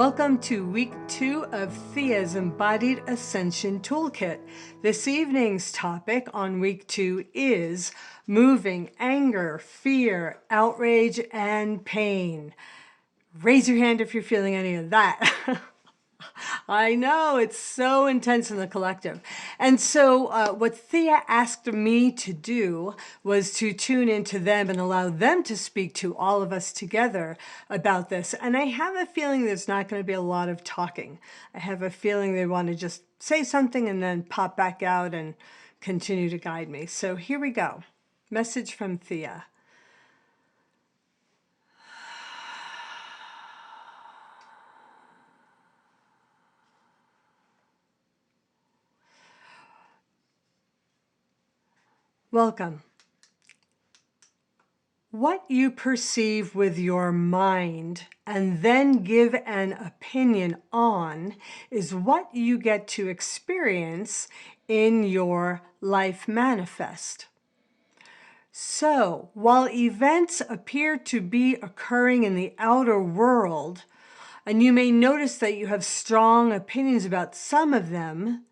Welcome to week 2 of THEA's Embodied Ascension Tool Kit. This evening's topic on week 2 is moving anger, fear, outrage, and pain. Raise your hand if you're feeling any of that. I know, it's so intense in the collective. And so what Thea asked me to do was to tune into them and allow them to speak to all of us together about this. And I have a feeling there's not going to be a lot of talking. I have a feeling they want to just say something and then pop back out and continue to guide me. So here we go. Message from Thea. Welcome. What you perceive with your mind and then give an opinion on is what you get to experience in your life manifest. So, while events appear to be occurring in the outer world, and you may notice that you have strong opinions about some of them,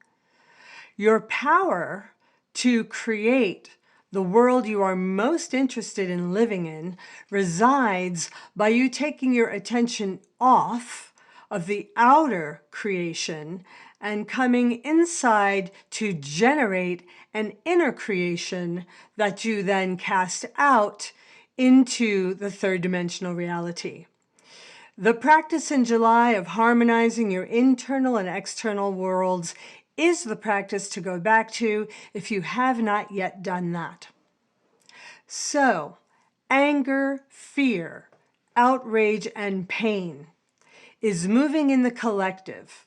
your power to create the world you are most interested in living in resides by you taking your attention off of the outer creation and coming inside to generate an inner creation that you then cast out into the third dimensional reality. The practice in July of harmonizing your internal and external worlds is the practice to go back to if you have not yet done that. So, anger, fear, outrage, and pain is moving in the collective.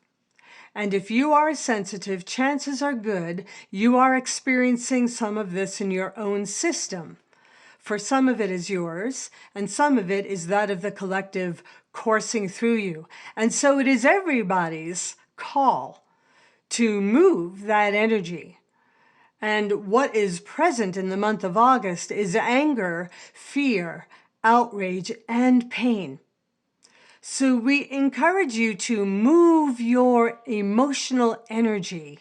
And if you are sensitive, chances are good you are experiencing some of this in your own system. For some of it is yours, and some of it is that of the collective coursing through you. And so it is everybody's call to move that energy. And what is present in the month of August is anger, fear, outrage, and pain. So we encourage you to move your emotional energy.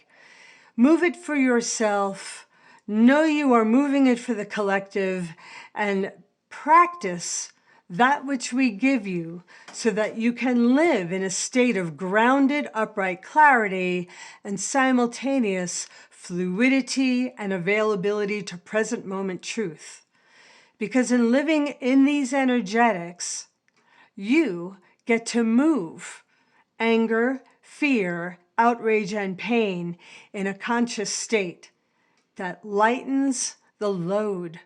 Move it for yourself. Know you are moving it for the collective, and practice that which we give you so that you can live in a state of grounded, upright clarity and simultaneous fluidity and availability to present moment truth. Because in living in these energetics, you get to move anger, fear, outrage, and pain in a conscious state that lightens the load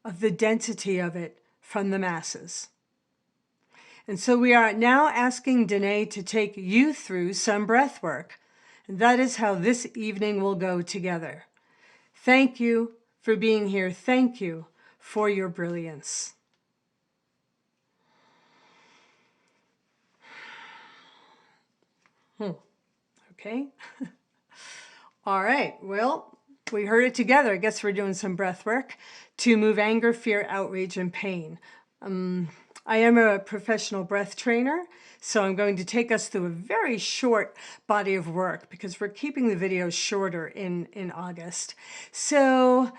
of the density of it from the masses. And so we are now asking Danae to take you through some breath work. And that is how this evening will go together. Thank you for being here. Thank you for your brilliance. Okay. All right. Well, we heard it together. I guess we're doing some breath work to move anger, fear, outrage, and pain. I am a professional breath trainer, so I'm going to take us through a very short body of work because we're keeping the videos shorter in August. So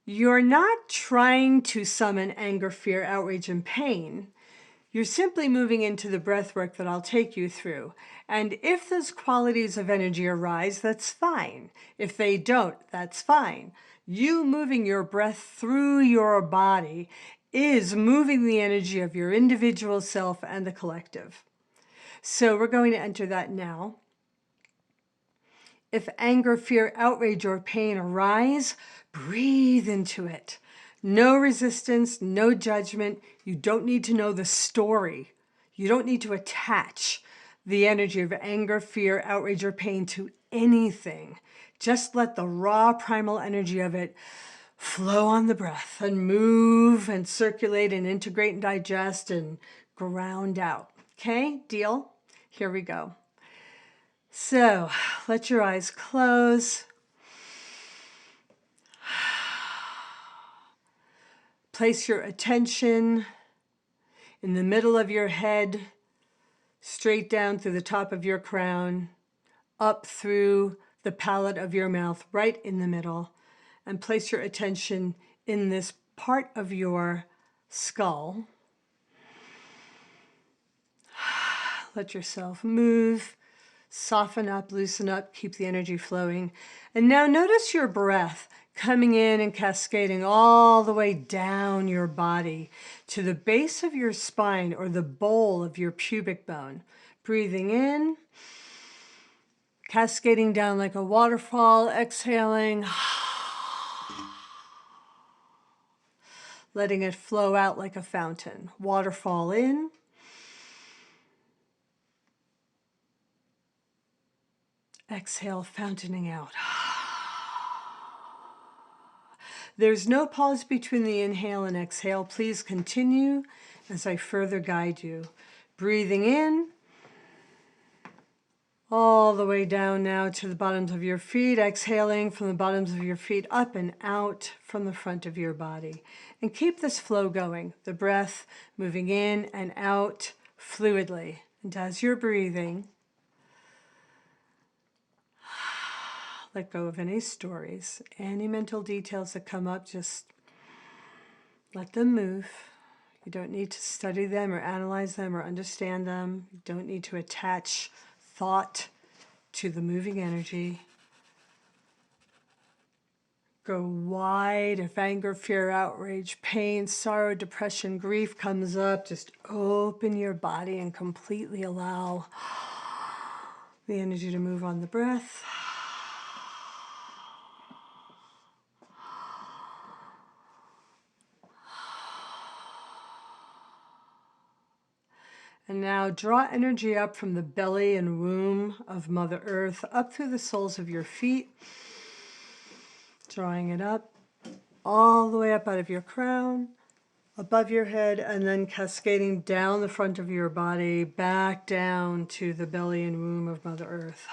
you're not trying to summon anger, fear, outrage, and pain. You're simply moving into the breath work that I'll take you through. And if those qualities of energy arise, that's fine. If they don't, that's fine. You moving your breath through your body is moving the energy of your individual self and the collective. So we're going to enter that now. If anger, fear, outrage, or pain arise, breathe into it. No resistance, no judgment. You don't need to know the story. You don't need to attach the energy of anger, fear, outrage, or pain to anything. Just let the raw primal energy of it flow on the breath and move and circulate and integrate and digest and ground out. Okay, deal? Here we go. So let your eyes close. Place your attention in the middle of your head straight down through the top of your crown, up through the palate of your mouth, right in the middle, and place your attention in this part of your skull. Let yourself move, soften up, loosen up, keep the energy flowing. And now notice your breath coming in and cascading all the way down your body to the base of your spine or the bowl of your pubic bone. Breathing in, cascading down like a waterfall, exhaling, letting it flow out like a fountain. Waterfall in, exhale, fountaining out. There's no pause between the inhale and exhale. Please continue as I further guide you. Breathing in, all the way down now to the bottoms of your feet, exhaling from the bottoms of your feet up and out from the front of your body. And keep this flow going, the breath moving in and out fluidly. And as you're breathing, let go of any stories, any mental details that come up, just let them move. You don't need to study them or analyze them or understand them. You don't need to attach thought to the moving energy. Go wide. If anger, fear, outrage, pain, sorrow, depression, grief comes up, just open your body and completely allow the energy to move on the breath. And now draw energy up from the belly and womb of Mother Earth, up through the soles of your feet, drawing it up, all the way up out of your crown, above your head, and then cascading down the front of your body, back down to the belly and womb of Mother Earth.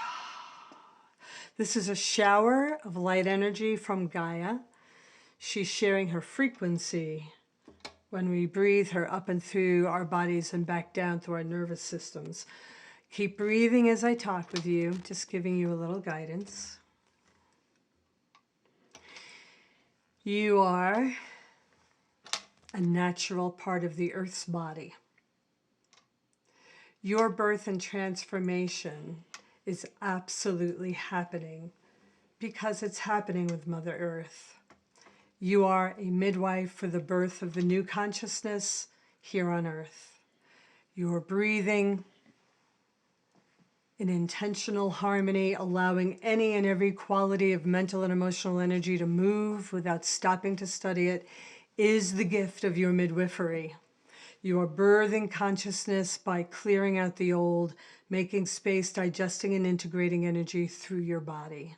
This is a shower of light energy from Gaia. She's sharing her frequency when we breathe her up and through our bodies and back down through our nervous systems. Keep breathing as I talk with you, just giving you a little guidance. You are a natural part of the Earth's body. Your birth and transformation is absolutely happening because it's happening with Mother Earth. You are a midwife for the birth of the new consciousness here on Earth. You are breathing in intentional harmony, allowing any and every quality of mental and emotional energy to move without stopping to study it, is the gift of your midwifery. You are birthing consciousness by clearing out the old, making space, digesting and integrating energy through your body.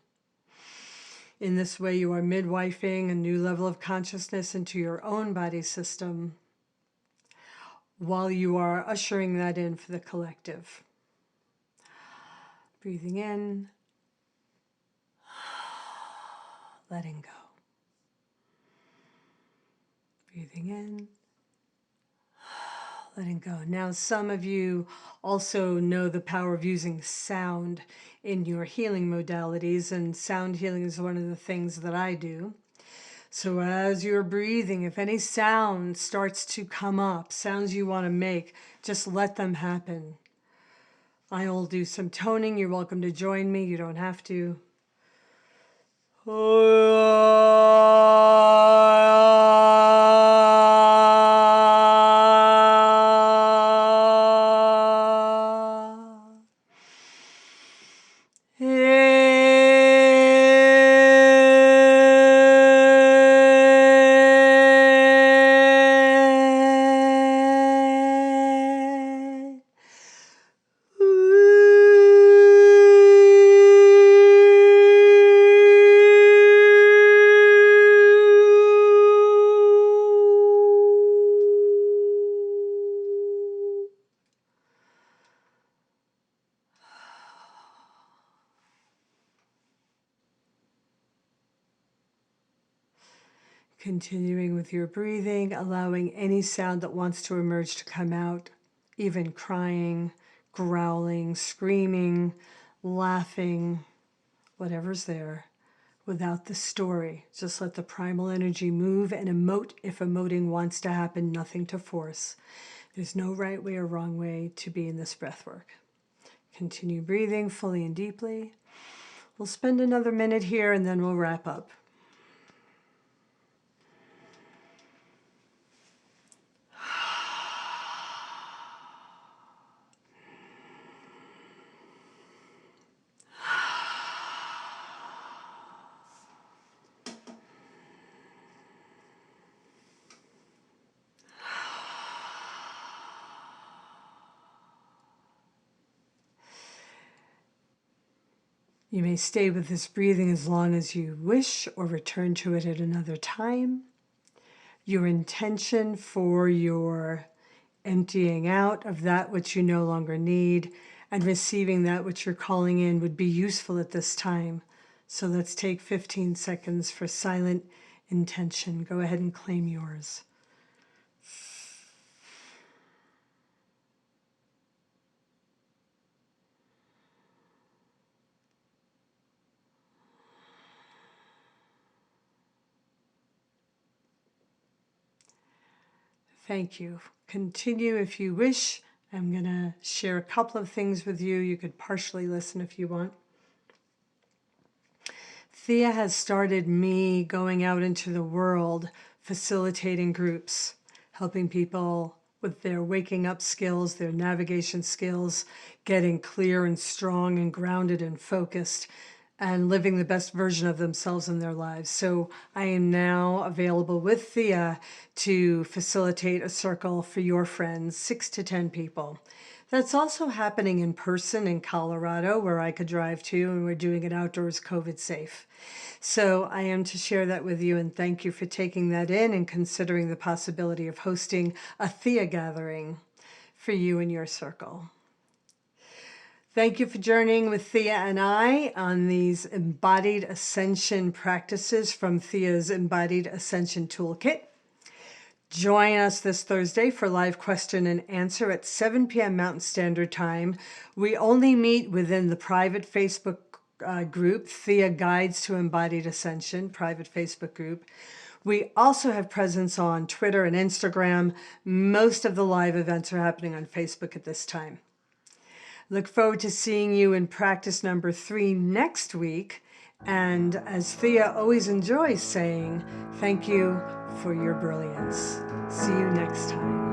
In this way, you are midwifing a new level of consciousness into your own body system while you are ushering that in for the collective. Breathing in, letting go. Breathing in, letting go. Now, some of you also know the power of using sound in your healing modalities, and sound healing is one of the things that I do. So as you're breathing, if any sound starts to come up, sounds you want to make, just let them happen. I'll do some toning. You're welcome to join me. You don't have to. Continuing with your breathing, allowing any sound that wants to emerge to come out, even crying, growling, screaming, laughing, whatever's there, without the story. Just let the primal energy move and emote if emoting wants to happen, nothing to force. There's no right way or wrong way to be in this breath work. Continue breathing fully and deeply. We'll spend another minute here and then we'll wrap up. You may stay with this breathing as long as you wish or return to it at another time. Your intention for your emptying out of that which you no longer need and receiving that which you're calling in would be useful at this time. So let's take 15 seconds for silent intention. Go ahead and claim yours. Thank you. Continue if you wish. I'm going to share a couple of things with you. You could partially listen if you want. THEA has started me going out into the world, facilitating groups, helping people with their waking up skills, their navigation skills, getting clear and strong and grounded and focused, and living the best version of themselves in their lives. So I am now available with THEA to facilitate a circle for your friends, 6 to 10 people. That's also happening in person in Colorado, where I could drive to, and we're doing it outdoors, COVID safe. So I am to share that with you, and thank you for taking that in and considering the possibility of hosting a THEA gathering for you and your circle. Thank you for journeying with THEA and I on these embodied ascension practices from THEA's Embodied Ascension Tool Kit. Join us this Thursday for live question and answer at 7 p.m. Mountain Standard Time. We only meet within the private Facebook group, THEA Guides to Embodied Ascension, private Facebook group. We also have presence on Twitter and Instagram. Most of the live events are happening on Facebook at this time. Look forward to seeing you in practice number 3 next week. And as THEA always enjoys saying, thank you for your brilliance. See you next time.